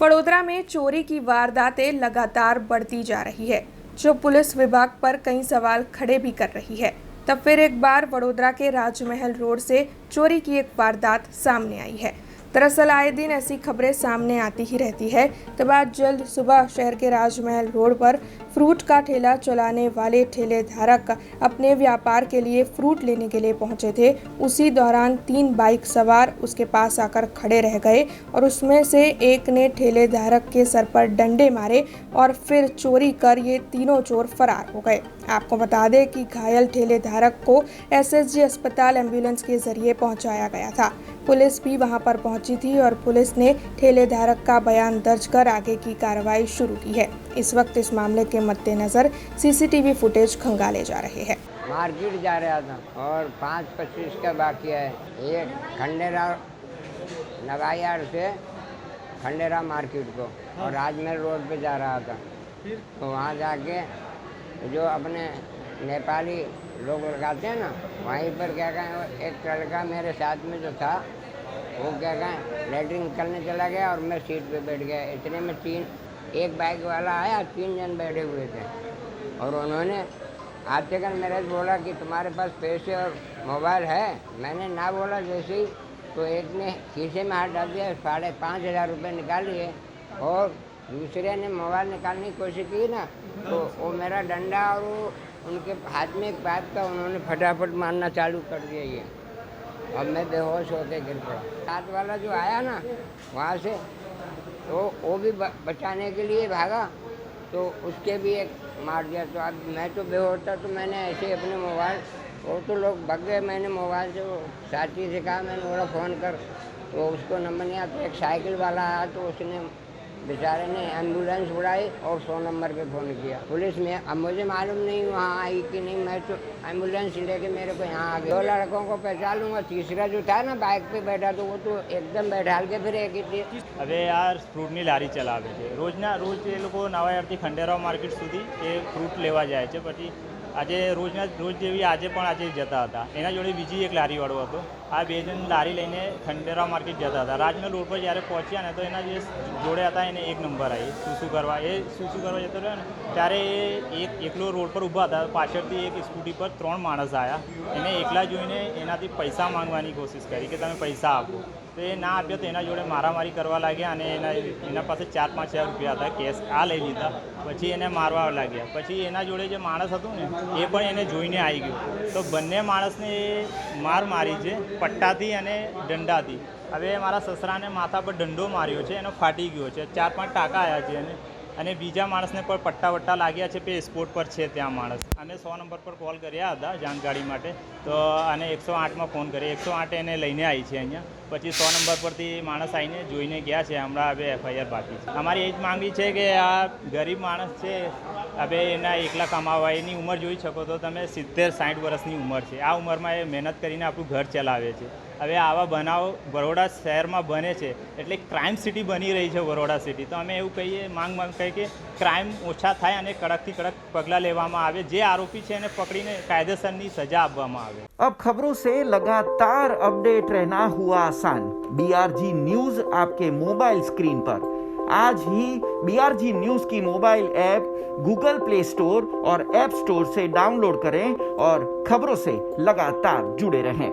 वडोदरा में चोरी की वारदातें लगातार बढ़ती जा रही है, जो पुलिस विभाग पर कई सवाल खड़े भी कर रही है। तब फिर एक बार वडोदरा के राजमहल रोड से चोरी की एक वारदात सामने आई है। दरअसल आए दिन ऐसी खबरें सामने आती ही रहती है। तब आज जल्द सुबह शहर के राजमहल रोड पर फ्रूट का ठेला चलाने वाले ठेलेधारक अपने व्यापार के लिए फ्रूट लेने के लिए पहुंचे थे। उसी दौरान 3 बाइक सवार उसके पास आकर खड़े रह गए और उसमें से एक ने ठेलेधारक के सर पर डंडे मारे और फिर चोरी कर ये तीनों चोर फरार हो गए। आपको बता दें कि घायल ठेलेधारक को एसएसजी अस्पताल एम्बुलेंस के जरिए पहुंचाया गया था। पुलिस भी वहां पर पहुंची थी और पुलिस ने ठेलेधारक का बयान दर्ज कर आगे की कार्रवाई शुरू की है। इस वक्त इस मामले के मद्देनजर सीसीटीवी फुटेज खंगाले जा रहे हैं। मार्केट जा रहा था और 5:25 का बाकी है। एक खंडेरा नवायार से खंडेरा मार्केट को और राजमहल रोड पे जा रहा था। तो वहाँ जाके जो अपने नेपाली लोग लगाते हैं ना, वहीं पर क्या कहें, एक लड़का मेरे साथ में जो था वो क्या कहें लेटरिन करने चला गया और मैं सीट पे बैठ गया। इतने में एक बाइक वाला आया, 3 जन बैठे हुए थे और उन्होंने आते कर मेरे से बोला कि तुम्हारे पास पैसे और मोबाइल है। मैंने ना बोला जैसे ही तो एक ने खीसे में हाथ डाल दिया, 5,500 रुपये निकाल लिए और दूसरे ने मोबाइल निकालने की कोशिश की ना, तो वो मेरा डंडा और वो उनके हाथ में एक पाइप था, उन्होंने फटाफट मारना चालू कर दिया। ये अब मैं बेहोश होकर गिर पड़ा। साथ वाला जो आया ना वहाँ से, तो वो भी बचाने के लिए भागा, तो उसके भी एक मार दिया। तो अब मैं तो बेहोश था, तो मैंने ऐसे ही अपने मोबाइल, वो तो लोग भाग गए, मैंने मोबाइल से वो साथी से कहा, मैंने बोला फ़ोन कर, तो उसको नंबर नहीं आता। एक साइकिल वाला आया तो उसने बेचारे ने एम्बुलेंस बुलाई और 100 नंबर पे फ़ोन किया पुलिस में। अब मुझे मालूम नहीं वहाँ आई कि नहीं, मैं तो एम्बुलेंस लेके मेरे को यहाँ आ गया। 2 लड़कों को पहचान लूँगा, तीसरा जो था ना बाइक पे बैठा, तो वो तो एकदम बैठाल के फिर एक ही थी। હવે યાર ફ્રૂટની લારી ચલાવે છે, રોજ એ લોકો નવાયારથી ખંડેરાવ માર્કેટ સુધી એ ફ્રૂટ લેવા જાય છે। પછી આજે રોજ જેવી આજે જતા હતા, એના જોડે બીજી એક લારીવાળો હતો। આ 2 જણ લારી લઈને ખંડેરાવ માર્કેટ જતા હતા। રાજમહેલ રોડ પર જ્યારે પહોંચ્યા ને તો એના જે જોડે હતા એને એક નંબર આવી સૂસુ કરવા જતો રહ્યો ને, ત્યારે એ એકલો રોડ પર ઊભા હતા। પાછળથી એક સ્કૂટી પર 3 માણસ આવ્યા। એને એકલા જોઈને એનાથી પૈસા માંગવાની કોશિશ કરી કે તમે પૈસા આપો, તો એ ના આપ્યો તો એના જોડે મારામારી કરવા लाग्या અને એના પાસે 4-5 હજાર રૂપિયા હતા કેશ, આ લઈ લીધા। પછી એને મારવા લાગ્યા। પછી એના જોડે જે માણસ હતું ને એ પણ એને જોઈને આવી ગયો, તો બંને માણસને માર મારી છે પટ્ટાથી અને દંડાથી। હવે મારા સસરાને માથા પર દંડો માર્યો છે, એનો ફાટી ગયો છે, 4-5 ટાંકા આવ્યા છે અને બીજા માણસને પણ પટ્ટા વટ્ટા લાગ્યા છે, પે સ્પોટ પર છે ત્યાં માણસ। અમે 100 નંબર પર કોલ કર્યા હતા જાણકારી માટે, તો અને 108માં ફોન કર્યો। 108 એને લઈને આવી છે અહીંયા। પછી 100 નંબર પરથી માણસ આવીને જોઈને ગયા છે। હમણાં હવે એફઆઈઆર બાકી છે। અમારી એ જ માંગણી છે કે આ ગરીબ માણસ છે, હવે એના એકલા કમાવા, એની ઉંમર જોઈ શકો તો તમે 70-60 વર્ષની ઉંમર છે। આ ઉંમરમાં એ મહેનત કરીને આપણું ઘર ચલાવે છે। હવે આવા બનાવ બરોડા શહેરમાં બને છે એટલે ક્રાઇમ સિટી બની રહી છે બરોડા સિટી। તો અમે એવું કહીએ, માંગ કહીએ કે ક્રાઇમ ઓછા થાય અને કડકથી કડક પગલાં લેવામાં આવે। જે આરોપી છે એને પકડીને કાયદેસરની સજા આપવામાં આવે। अब खबरों से लगातार अपडेट रहना हुआ आसान। BRG न्यूज आपके मोबाइल स्क्रीन पर आज ही BRG न्यूज की mobile app Google play store और ऐप स्टोर से डाउनलोड करें और खबरों से लगातार जुड़े रहें।